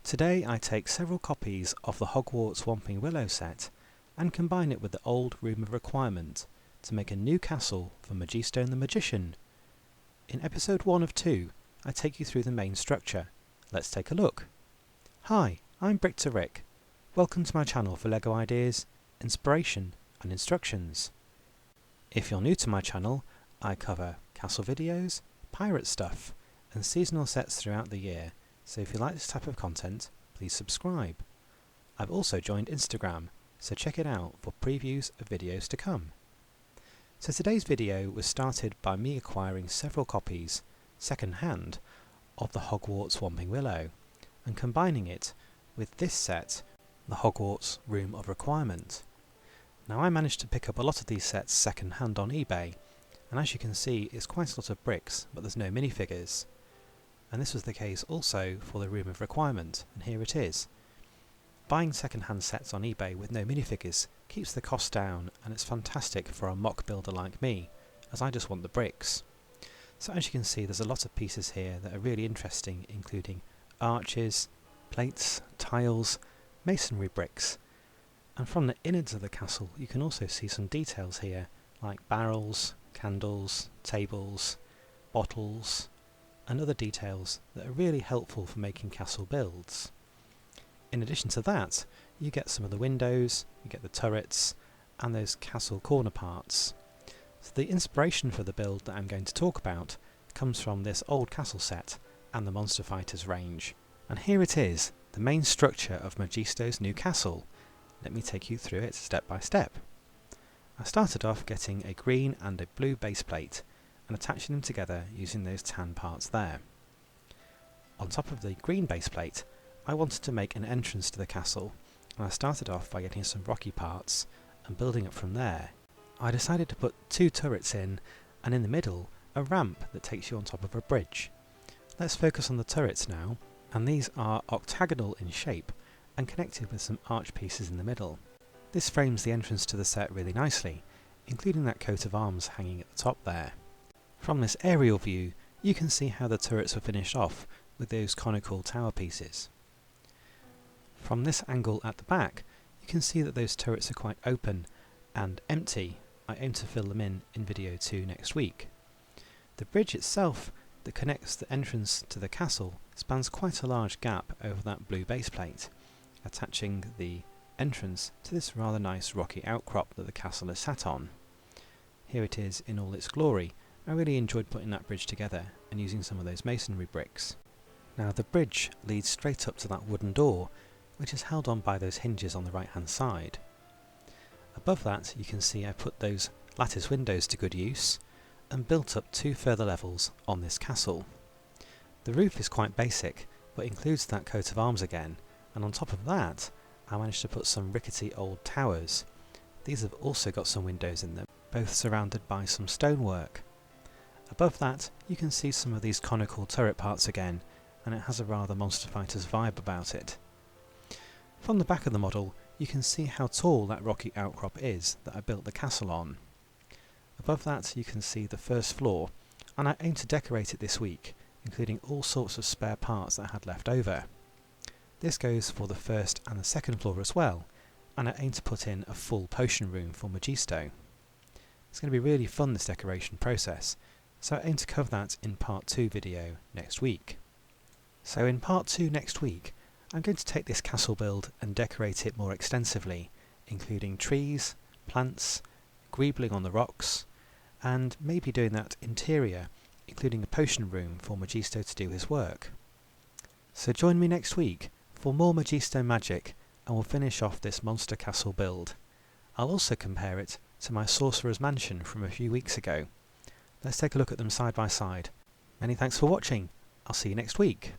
Today I take several copies of the Hogwarts Whomping Willow set and combine it with the old Room of Requirement to make a new castle for Majisto and the Magician. In episode 1 of 2, I take you through the main structure. Let's take a look. Hi, I'm Brick to Rick. Welcome to my channel for LEGO ideas, inspiration and instructions. If you're new to my channel, I cover castle videos, pirate stuff and seasonal sets throughout the year, so if you like this type of content, please subscribe. I've also joined Instagram, so check it out for previews of videos to come. So today's video was started by me acquiring several copies, second hand, of the Hogwarts Whomping Willow and combining it with this set, the Hogwarts Room of Requirement. Now I managed to pick up a lot of these sets second hand on eBay, and as you can see it's quite a lot of bricks, but there's no minifigures. And this was the case also for the Room of Requirement, and here it is. Buying second-hand sets on eBay with no minifigures keeps the cost down, and it's fantastic for a mock builder like me, as I just want the bricks. So as you can see, there's a lot of pieces here that are really interesting, including arches, plates, tiles, masonry bricks. And from the innards of the castle you can also see some details here, like barrels, candles, tables, bottles, and other details that are really helpful for making castle builds. In addition to that, you get some of the windows, you get the turrets, and those castle corner parts. So the inspiration for the build that I'm going to talk about comes from this old castle set and the Monster Fighters range. And here it is, the main structure of Majisto's new castle. Let me take you through it step by step. I started off getting a green and a blue base plate and attaching them together using those tan parts there. On top of the green base plate, I wanted to make an entrance to the castle, and I started off by getting some rocky parts and building up from there. I decided to put 2 turrets in, and in the middle a ramp that takes you on top of a bridge. Let's focus on the turrets now, and these are octagonal in shape and connected with some arch pieces in the middle. This frames the entrance to the set really nicely, including that coat of arms hanging at the top there. From this aerial view you can see how the turrets were finished off with those conical tower pieces. From this angle at the back you can see that those turrets are quite open and empty. I aim to fill them in video 2 next week. The bridge itself that connects the entrance to the castle spans quite a large gap over that blue base plate, attaching the entrance to this rather nice rocky outcrop that the castle is sat on. Here it is in all its glory. I really enjoyed putting that bridge together and using some of those masonry bricks. Now the bridge leads straight up to that wooden door, which is held on by those hinges on the right hand side. Above that you can see I put those lattice windows to good use and built up 2 further levels on this castle. The roof is quite basic, but includes that coat of arms again, and on top of that I managed to put some rickety old towers. These have also got some windows in them, both surrounded by some stonework. Above that you can see some of these conical turret parts again, and it has a rather Monster Fighters vibe about it. From the back of the model you can see how tall that rocky outcrop is that I built the castle on. Above that you can see the first floor, and I aim to decorate it this week, including all sorts of spare parts that I had left over. This goes for the first and the second floor as well, and I aim to put in a full potion room for Majisto. It's going to be really fun, this decoration process, so I aim to cover that in part 2 video next week. So in part 2 next week I'm going to take this castle build and decorate it more extensively, including trees, plants, greebling on the rocks, and maybe doing that interior, including a potion room for Majisto to do his work. So join me next week for more Majisto magic, and we'll finish off this monster castle build. I'll also compare it to my Sorcerer's Mansion from a few weeks ago. Let's take a look at them side by side. Many thanks for watching. I'll see you next week.